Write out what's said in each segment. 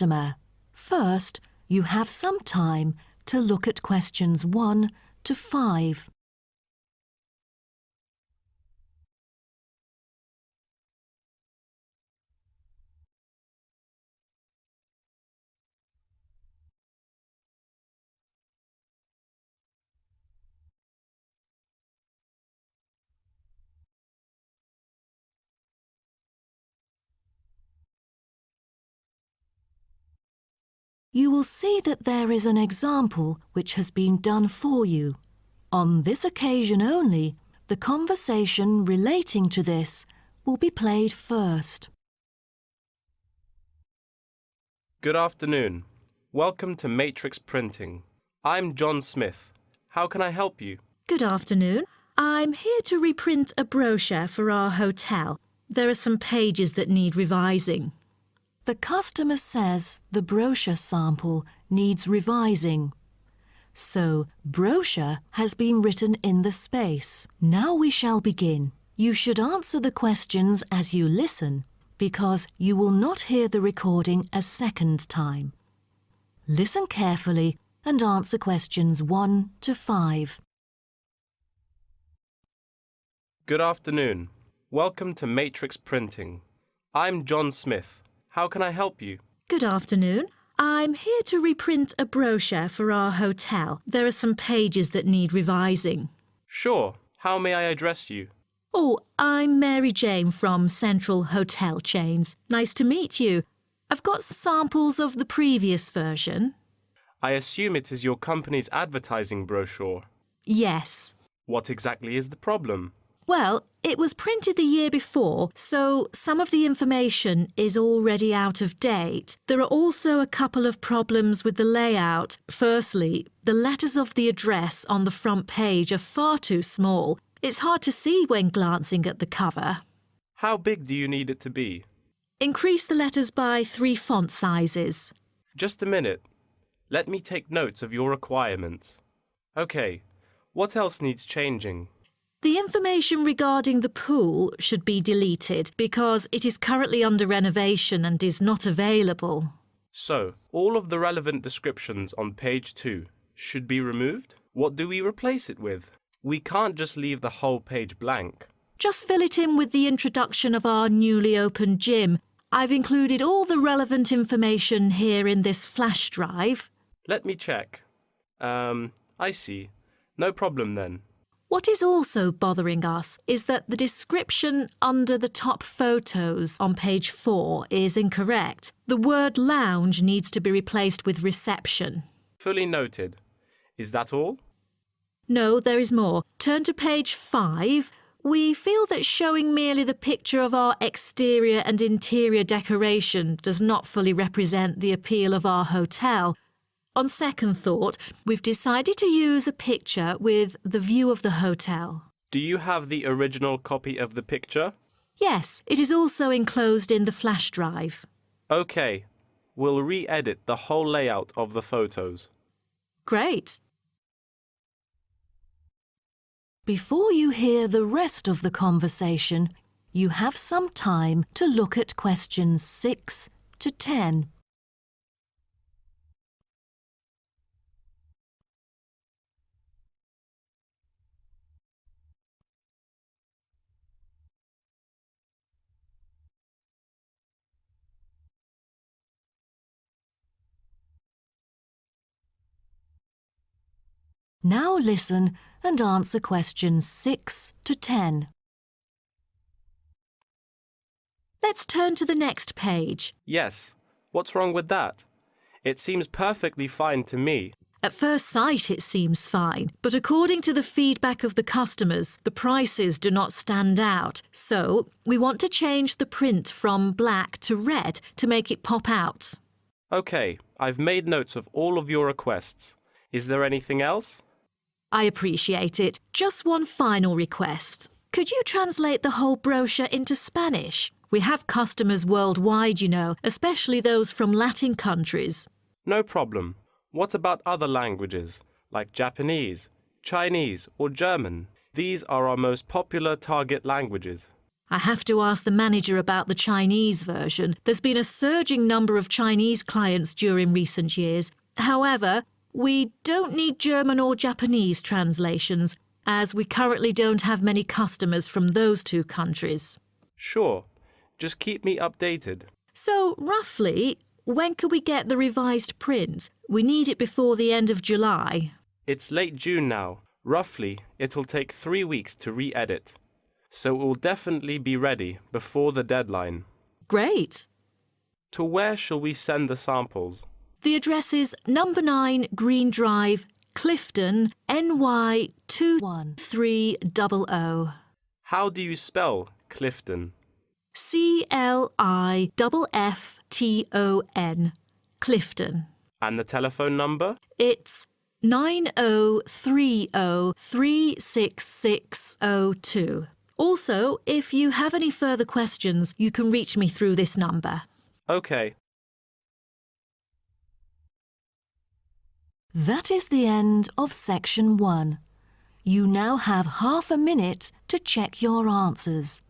customer. First, you have some time to look at questions 1 to 5. You will see that there is an example which has been done for you. On this occasion only, the conversation relating to this will be played first. Good afternoon. Welcome to Matrix Printing. I'm John Smith. How can I help you? Good afternoon. I'm here to reprint a brochure for our hotel. There are some pages that need revising. The customer says the brochure sample needs revising. So, brochure has been written in the space. Now we shall begin. You should answer the questions as you listen, because you will not hear the recording a second time. Listen carefully and answer questions 1 to 5. Good afternoon. Welcome to Matrix Printing. I'm John Smith. How can I help you? Good afternoon. I'm here to reprint a brochure for our hotel. There are some pages that need revising. Sure. How may I address you? Oh, I'm Mary Jane from Central Hotel Chains. Nice to meet you. I've got samples of the previous version. I assume it is your company's advertising brochure. Yes. What exactly is the problem? Well, it was printed the year before, so some of the information is already out of date. There are also a couple of problems with the layout. Firstly, the letters of the address on the front page are far too small. It's hard to see when glancing at the cover. How big do you need it to be? Increase the letters by 3 font sizes. Just a minute. Let me take notes of your requirements. Okay. What else needs changing? The information regarding the pool should be deleted because it is currently under renovation and is not available. So, all of the relevant descriptions on page 2 should be removed? What do we replace it with? We can't just leave the whole page blank. Just fill it in with the introduction of our newly opened gym. I've included all the relevant information here in this flash drive. Let me check. I see. No problem then. What is also bothering us is that the description under the top photos on page 4 is incorrect. The word lounge needs to be replaced with reception. Fully noted. Is that all? No, there is more. Turn to page 5. We feel that showing merely the picture of our exterior and interior decoration does not fully represent the appeal of our hotel. On second thought, we've decided to use a picture with the view of the hotel. Do you have the original copy of the picture? Yes, it is also enclosed in the flash drive. Okay. We'll re-edit the whole layout of the photos. Great. Before you hear the rest of the conversation, you have some time to look at questions 6 to 10. Now listen and answer questions 6 to 10. Let's turn to the next page. Yes. What's wrong with that? It seems perfectly fine to me. At first sight it seems fine, but according to the feedback of the customers, the prices do not stand out. So, we want to change the print from black to red to make it pop out. Okay, I've made notes of all of your requests. Is there anything else? I appreciate it. Just one final request. Could you translate the whole brochure into Spanish? We have customers worldwide, you know, especially those from Latin countries. No problem. What about other languages, like Japanese, Chinese, or German? These are our most popular target languages. I have to ask the manager about the Chinese version. There's been a surging number of Chinese clients during recent years. However, we don't need German or Japanese translations, as we currently don't have many customers from those two countries. Sure, just keep me updated. So, roughly, when can we get the revised print? We need it before the end of July. It's late June now. Roughly, it'll take 3 weeks to re-edit. So it will definitely be ready before the deadline. Great. To where shall we send the samples? The address is number 9 Green Drive, Clifton, NY 21300. How do you spell Clifton? CLIFFTON, Clifton. And the telephone number? It's 9030366602. Also, if you have any further questions, you can reach me through this number. Okay. That is the end of section 1. You now have half a minute to check your answers.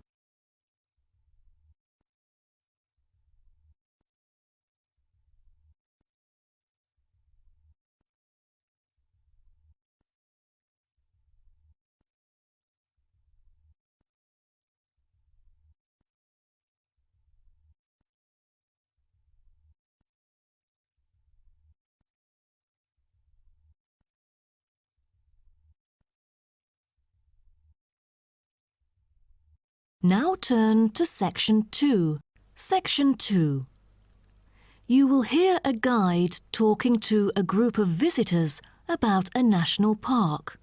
Now turn to section 2. Section 2. You will hear a guide talking to a group of visitors about a national park.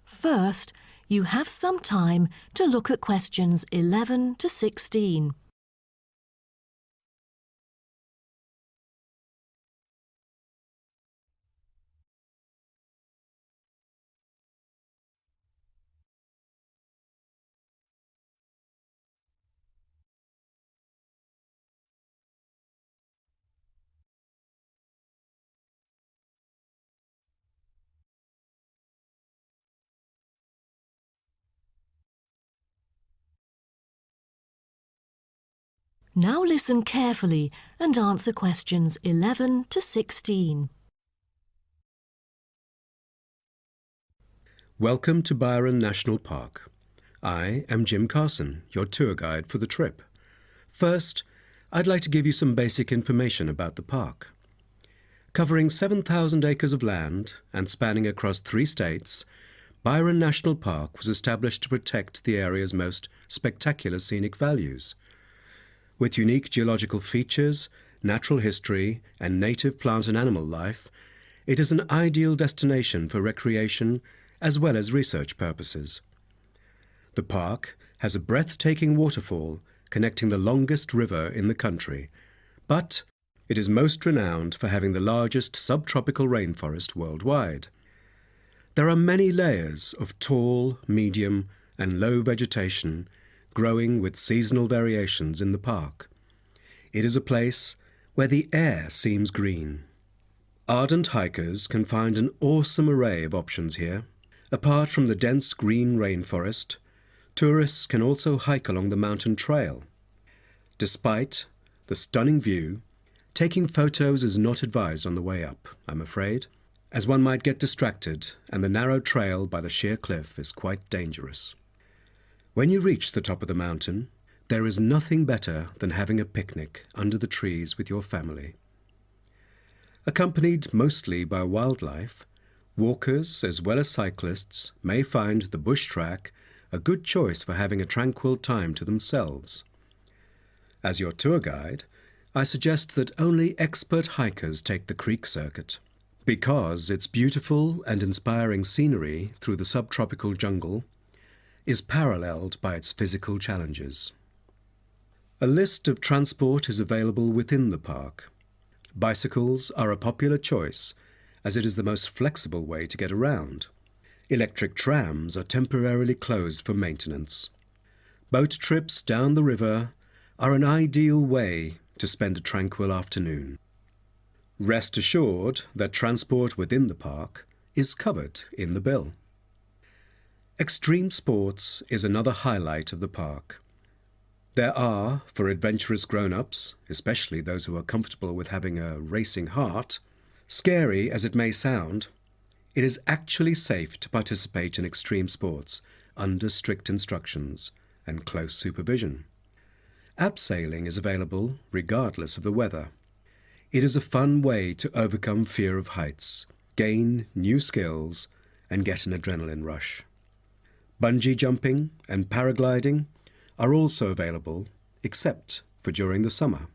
First, you have some time to look at questions 11 to 16. Now listen carefully and answer questions 11 to 16. Welcome to Byron National Park. I am Jim Carson, your tour guide for the trip. First, I'd like to give you some basic information about the park. Covering 7,000 acres of land and spanning across 3 states, Byron National Park was established to protect the area's most spectacular scenic values. With unique geological features, natural history, and native plant and animal life, it is an ideal destination for recreation as well as research purposes. The park has a breathtaking waterfall connecting the longest river in the country, but it is most renowned for having the largest subtropical rainforest worldwide. There are many layers of tall, medium, and low vegetation growing with seasonal variations in the park. It is a place where the air seems green. Ardent hikers can find an awesome array of options here. Apart from the dense green rainforest, tourists can also hike along the mountain trail. Despite the stunning view, taking photos is not advised on the way up, I'm afraid, as one might get distracted and the narrow trail by the sheer cliff is quite dangerous. When you reach the top of the mountain, there is nothing better than having a picnic under the trees with your family. Accompanied mostly by wildlife, walkers as well as cyclists may find the bush track a good choice for having a tranquil time to themselves. As your tour guide, I suggest that only expert hikers take the creek circuit, because its beautiful and inspiring scenery through the subtropical jungle is paralleled by its physical challenges. A list of transport is available within the park. Bicycles are a popular choice, as it is the most flexible way to get around. Electric trams are temporarily closed for maintenance. Boat trips down the river are an ideal way to spend a tranquil afternoon. Rest assured that transport within the park is covered in the bill. Extreme sports is another highlight of the park. There are, for adventurous grown-ups, especially those who are comfortable with having a racing heart, scary as it may sound, it is actually safe to participate in extreme sports under strict instructions and close supervision. Abseiling is available regardless of the weather. It is a fun way to overcome fear of heights, gain new skills, and get an adrenaline rush. Bungee jumping and paragliding are also available, except for during the summer.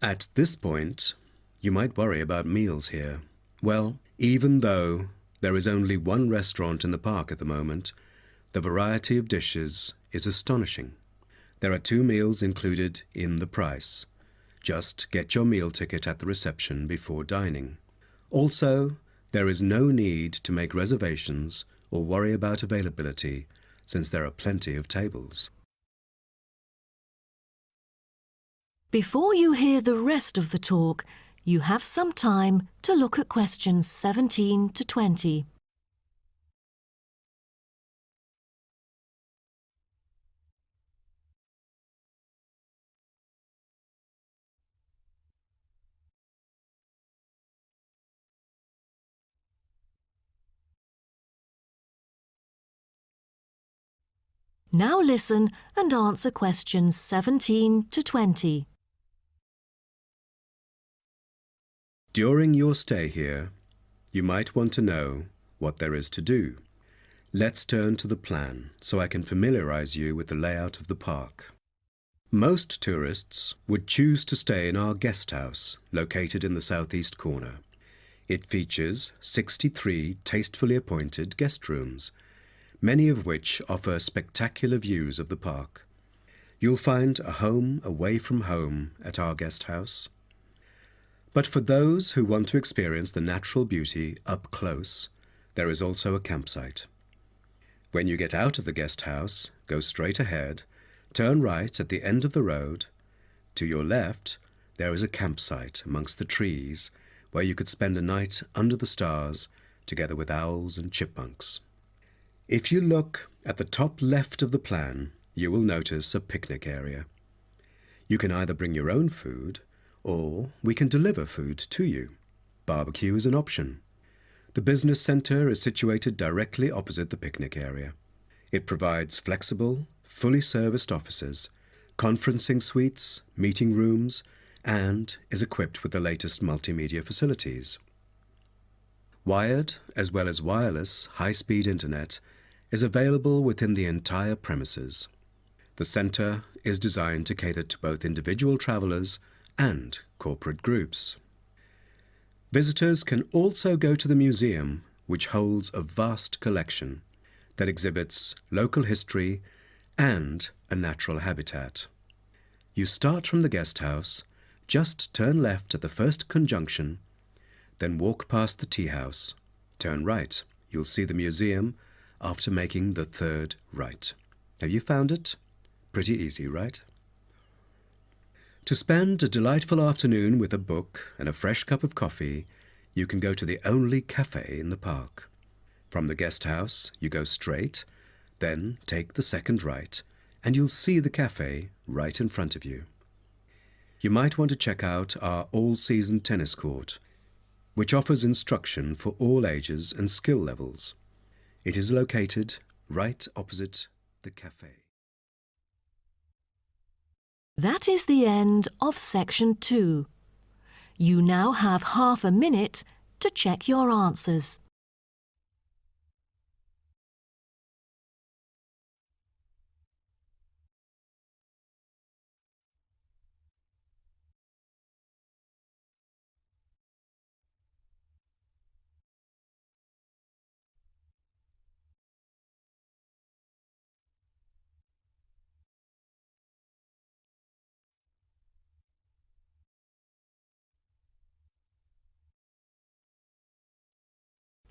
At this point, you might worry about meals here. Well, even though there is only one restaurant in the park at the moment, the variety of dishes is astonishing. There are 2 meals included in the price. Just get your meal ticket at the reception before dining. Also, there is no need to make reservations or worry about availability, since there are plenty of tables. Before you hear the rest of the talk, you have some time to look at questions 17 to 20. Now listen and answer questions 17 to 20. During your stay here, you might want to know what there is to do. Let's turn to the plan so I can familiarize you with the layout of the park. Most tourists would choose to stay in our guest house, located in the southeast corner. It features 63 tastefully appointed guest rooms, many of which offer spectacular views of the park. You'll find a home away from home at our guest house. But for those who want to experience the natural beauty up close, there is also a campsite. When you get out of the guest house, go straight ahead, turn right at the end of the road. To your left, there is a campsite amongst the trees where you could spend a night under the stars together with owls and chipmunks. If you look at the top left of the plan, you will notice a picnic area. You can either bring your own food, or we can deliver food to you. Barbecue is an option. The business centre is situated directly opposite the picnic area. It provides flexible, fully serviced offices, conferencing suites, meeting rooms, and is equipped with the latest multimedia facilities. Wired, as well as wireless, high-speed internet is available within the entire premises. The centre is designed to cater to both individual travellers and corporate groups. Visitors can also go to the museum, which holds a vast collection that exhibits local history and a natural habitat. You start from the guest house, just turn left at the first conjunction, then walk past the tea house, turn right. You'll see the museum after making the third right. Have you found it? Pretty easy, right? To spend a delightful afternoon with a book and a fresh cup of coffee, you can go to the only cafe in the park. From the guest house, you go straight, then take the second right, and you'll see the cafe right in front of you. You might want to check out our all-season tennis court, which offers instruction for all ages and skill levels. It is located right opposite the cafe. That is the end of section 2. You now have half a minute to check your answers.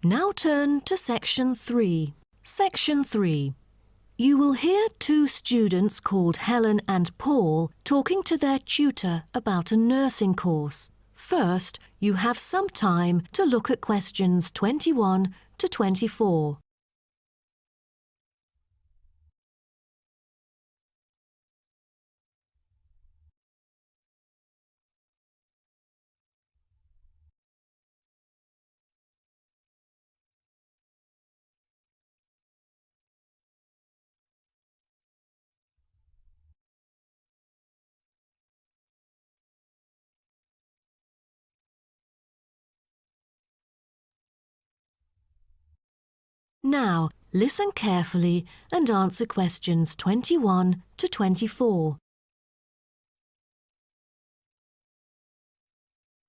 Now turn to section 3. Section 3. You will hear 2 students called Helen and Paul talking to their tutor about a nursing course. First, you have some time to look at questions 21 to 24. Now, listen carefully and answer questions 21 to 24.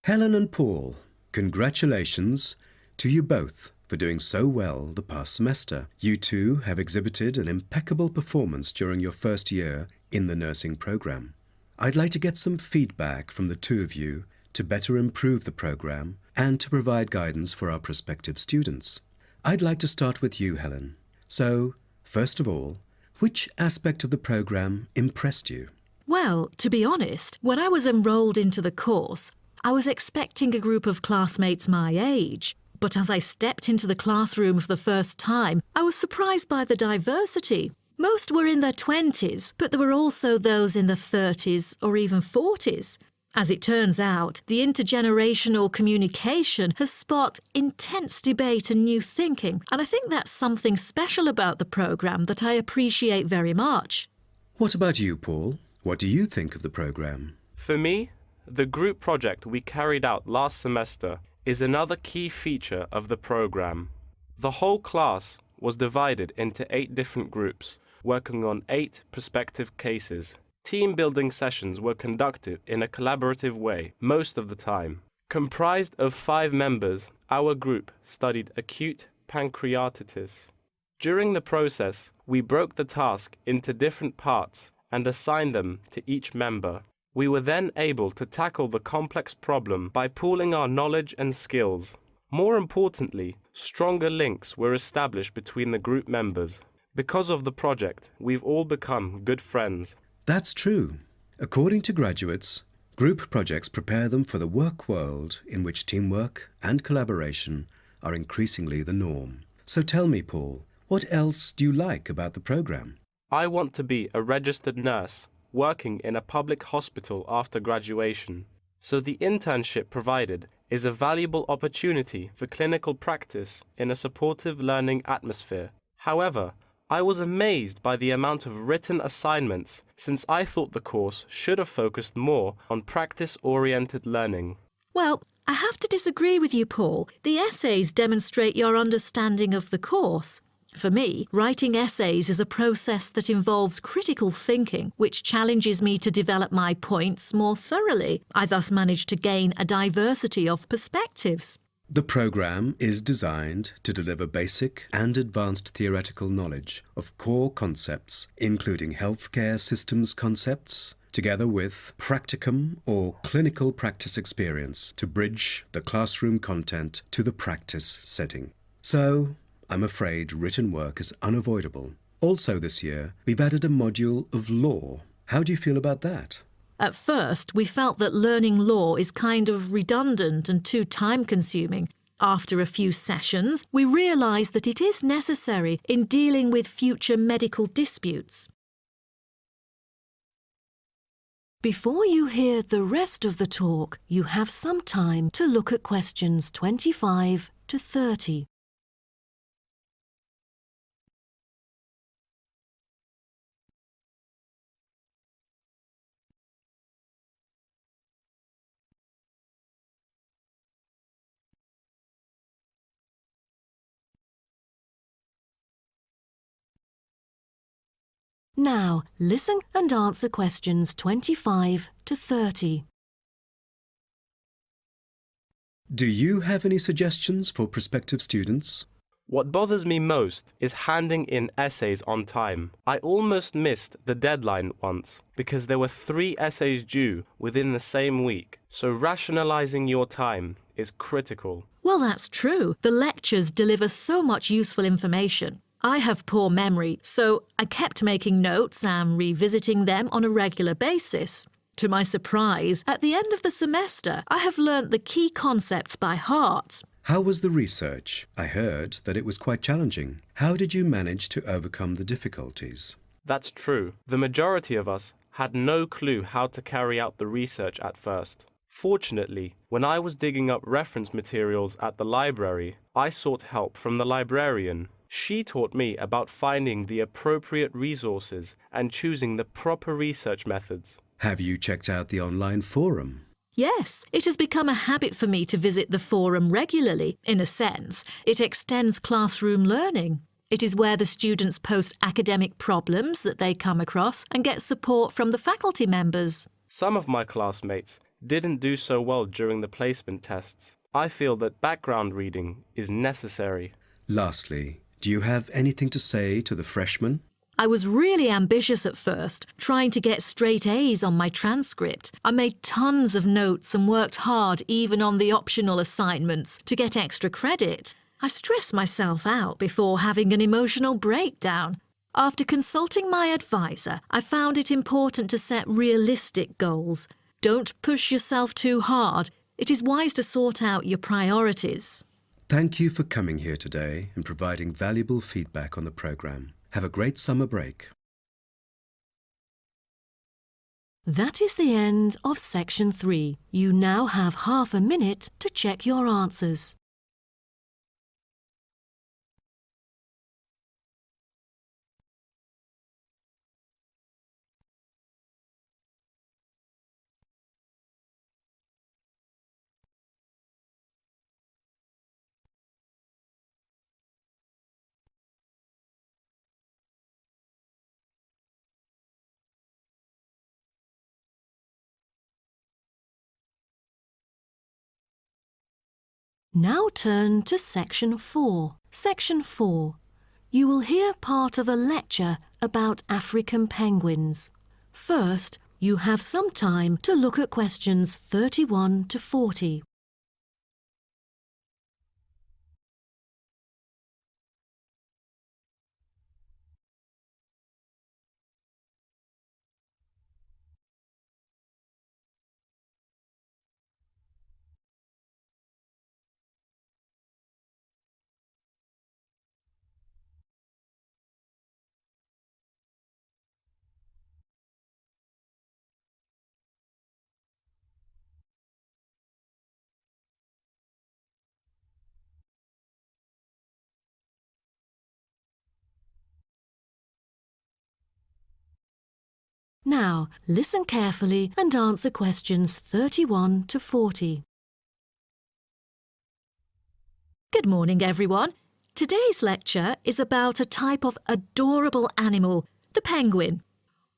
Helen and Paul, congratulations to you both for doing so well the past semester. You two have exhibited an impeccable performance during your first year in the nursing program. I'd like to get some feedback from the two of you to better improve the program and to provide guidance for our prospective students. I'd like to start with you, Helen. So, first of all, which aspect of the program impressed you? Well, to be honest, when I was enrolled into the course, I was expecting a group of classmates my age. But as I stepped into the classroom for the first time, I was surprised by the diversity. Most were in their 20s, but there were also those in their 30s or even 40s. As it turns out, the intergenerational communication has sparked intense debate and new thinking, and I think that's something special about the programme that I appreciate very much. What about you, Paul? What do you think of the program? For me, the group project we carried out last semester is another key feature of the program. The whole class was divided into 8 different groups, working on 8 prospective cases. Team-building sessions were conducted in a collaborative way most of the time. Comprised of 5 members, our group studied acute pancreatitis. During the process, we broke the task into different parts and assigned them to each member. We were then able to tackle the complex problem by pooling our knowledge and skills. More importantly, stronger links were established between the group members. Because of the project, we've all become good friends. That's true. According to graduates, group projects prepare them for the work world in which teamwork and collaboration are increasingly the norm. So tell me, Paul, what else do you like about the program? I want to be a registered nurse working in a public hospital after graduation. So the internship provided is a valuable opportunity for clinical practice in a supportive learning atmosphere. However, I was amazed by the amount of written assignments since I thought the course should have focused more on practice-oriented learning. Well, I have to disagree with you, Paul. The essays demonstrate your understanding of the course. For me, writing essays is a process that involves critical thinking, which challenges me to develop my points more thoroughly. I thus manage to gain a diversity of perspectives. The program is designed to deliver basic and advanced theoretical knowledge of core concepts, including healthcare systems concepts, together with practicum or clinical practice experience to bridge the classroom content to the practice setting. So, I'm afraid written work is unavoidable. Also this year, we've added a module of law. How do you feel about that? At first, we felt that learning law is kind of redundant and too time-consuming. After a few sessions, we realised that it is necessary in dealing with future medical disputes. Before you hear the rest of the talk, you have some time to look at questions 25 to 30. Now, listen and answer questions 25 to 30. Do you have any suggestions for prospective students? What bothers me most is handing in essays on time. I almost missed the deadline once because there were 3 essays due within the same week, so rationalizing your time is critical. Well, that's true. The lectures deliver so much useful information. I have poor memory, so I kept making notes and revisiting them on a regular basis. To my surprise, at the end of the semester, I have learnt the key concepts by heart. How was the research? I heard that it was quite challenging. How did you manage to overcome the difficulties? That's true. The majority of us had no clue how to carry out the research at first. Fortunately, when I was digging up reference materials at the library, I sought help from the librarian. She taught me about finding the appropriate resources and choosing the proper research methods. Have you checked out the online forum? Yes, it has become a habit for me to visit the forum regularly. In a sense, it extends classroom learning. It is where the students post academic problems that they come across and get support from the faculty members. Some of my classmates didn't do so well during the placement tests. I feel that background reading is necessary. Lastly, do you have anything to say to the freshmen? I was really ambitious at first, trying to get straight A's on my transcript. I made tons of notes and worked hard even on the optional assignments to get extra credit. I stressed myself out before having an emotional breakdown. After consulting my advisor, I found it important to set realistic goals. Don't push yourself too hard. It is wise to sort out your priorities. Thank you for coming here today and providing valuable feedback on the program. Have a great summer break. That is the end of section 3. You now have half a minute to check your answers. Now turn to section 4. Section 4. You will hear part of a lecture about African penguins. First, you have some time to look at questions 31 to 40. Now, listen carefully and answer questions 31 to 40. Good morning, everyone. Today's lecture is about a type of adorable animal, the penguin.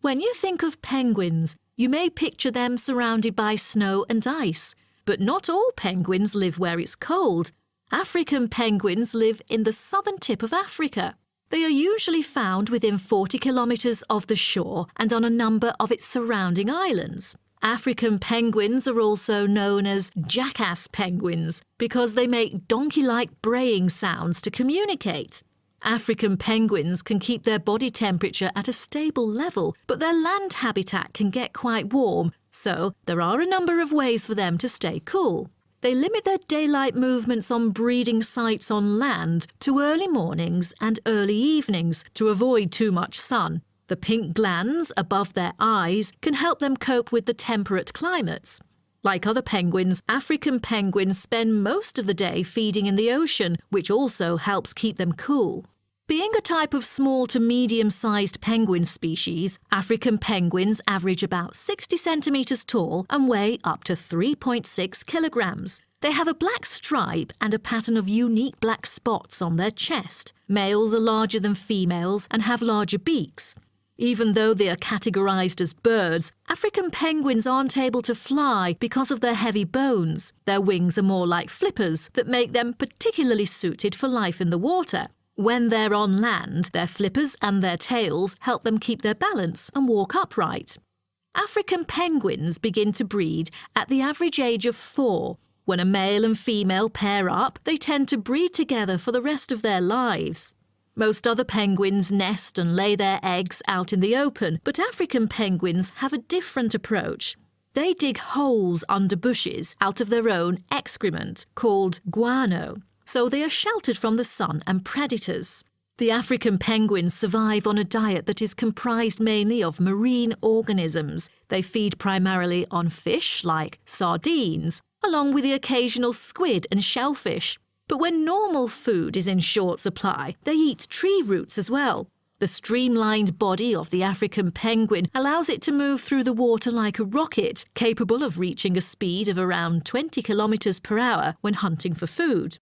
When you think of penguins, you may picture them surrounded by snow and ice. But not all penguins live where it's cold. African penguins live in the southern tip of Africa. They are usually found within 40 kilometres of the shore and on a number of its surrounding islands. African penguins are also known as jackass penguins because they make donkey-like braying sounds to communicate. African penguins can keep their body temperature at a stable level, but their land habitat can get quite warm, so there are a number of ways for them to stay cool. They limit their daylight movements on breeding sites on land to early mornings and early evenings to avoid too much sun. The pink glands above their eyes can help them cope with the temperate climates. Like other penguins, African penguins spend most of the day feeding in the ocean, which also helps keep them cool. Being a type of small to medium-sized penguin species, African penguins average about 60 centimetres tall and weigh up to 3.6 kilograms. They have a black stripe and a pattern of unique black spots on their chest. Males are larger than females and have larger beaks. Even though they are categorised as birds, African penguins aren't able to fly because of their heavy bones. Their wings are more like flippers that make them particularly suited for life in the water. When they're on land, their flippers and their tails help them keep their balance and walk upright. African penguins begin to breed at the average age of 4. When a male and female pair up, they tend to breed together for the rest of their lives. Most other penguins nest and lay their eggs out in the open, but African penguins have a different approach. They dig holes under bushes out of their own excrement, called guano, so they are sheltered from the sun and predators. The African penguins survive on a diet that is comprised mainly of marine organisms. They feed primarily on fish like sardines, along with the occasional squid and shellfish. But when normal food is in short supply, they eat tree roots as well. The streamlined body of the African penguin allows it to move through the water like a rocket, capable of reaching a speed of around 20 kilometers per hour when hunting for food.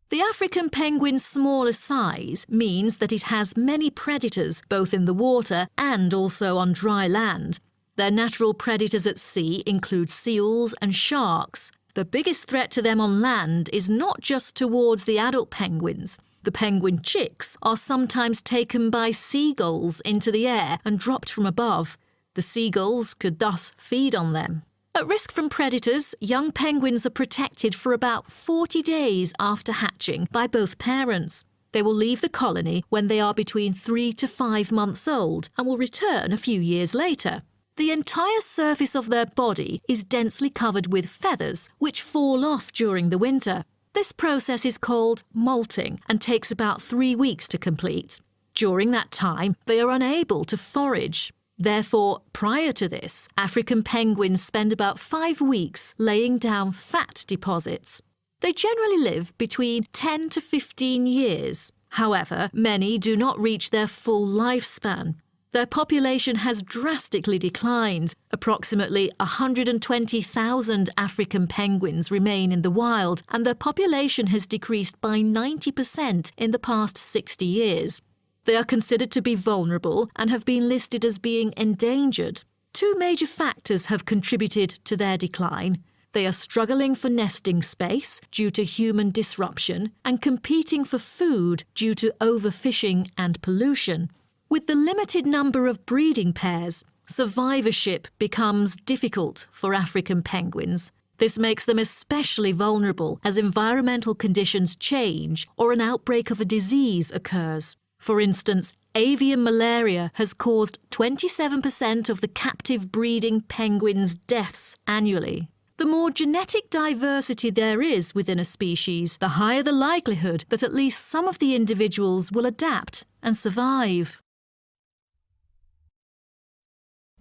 The African penguin's smaller size means that it has many predators both in the water and also on dry land. Their natural predators at sea include seals and sharks. The biggest threat to them on land is not just towards the adult penguins. The penguin chicks are sometimes taken by seagulls into the air and dropped from above. The seagulls could thus feed on them. At risk from predators, young penguins are protected for about 40 days after hatching by both parents. They will leave the colony when they are between 3 to 5 months old and will return a few years later. The entire surface of their body is densely covered with feathers, which fall off during the winter. This process is called molting and takes about 3 weeks to complete. During that time, they are unable to forage. Therefore, prior to this, African penguins spend about 5 weeks laying down fat deposits. They generally live between 10 to 15 years. However, many do not reach their full lifespan. Their population has drastically declined. Approximately 120,000 African penguins remain in the wild, and their population has decreased by 90% in the past 60 years. They are considered to be vulnerable and have been listed as being endangered. 2 major factors have contributed to their decline. They are struggling for nesting space due to human disruption and competing for food due to overfishing and pollution. With the limited number of breeding pairs, survivorship becomes difficult for African penguins. This makes them especially vulnerable as environmental conditions change or an outbreak of a disease occurs. For instance, avian malaria has caused 27% of the captive breeding penguins' deaths annually. The more genetic diversity there is within a species, the higher the likelihood that at least some of the individuals will adapt and survive.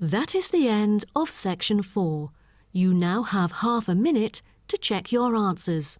That is the end of section 4. You now have half a minute to check your answers.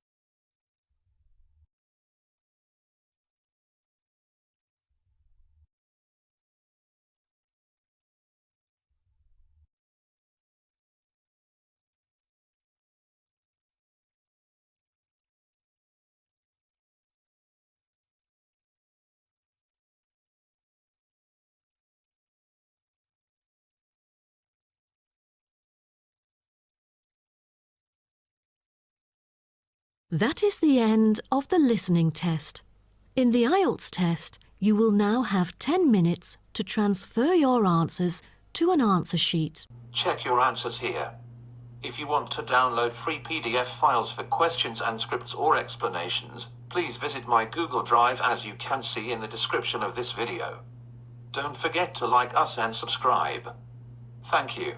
That is the end of the listening test. In the IELTS test, you will now have 10 minutes to transfer your answers to an answer sheet. Check your answers here. If you want to download free PDF files for questions and scripts or explanations, please visit my Google Drive as you can see in the description of this video. Don't forget to like us and subscribe. Thank you.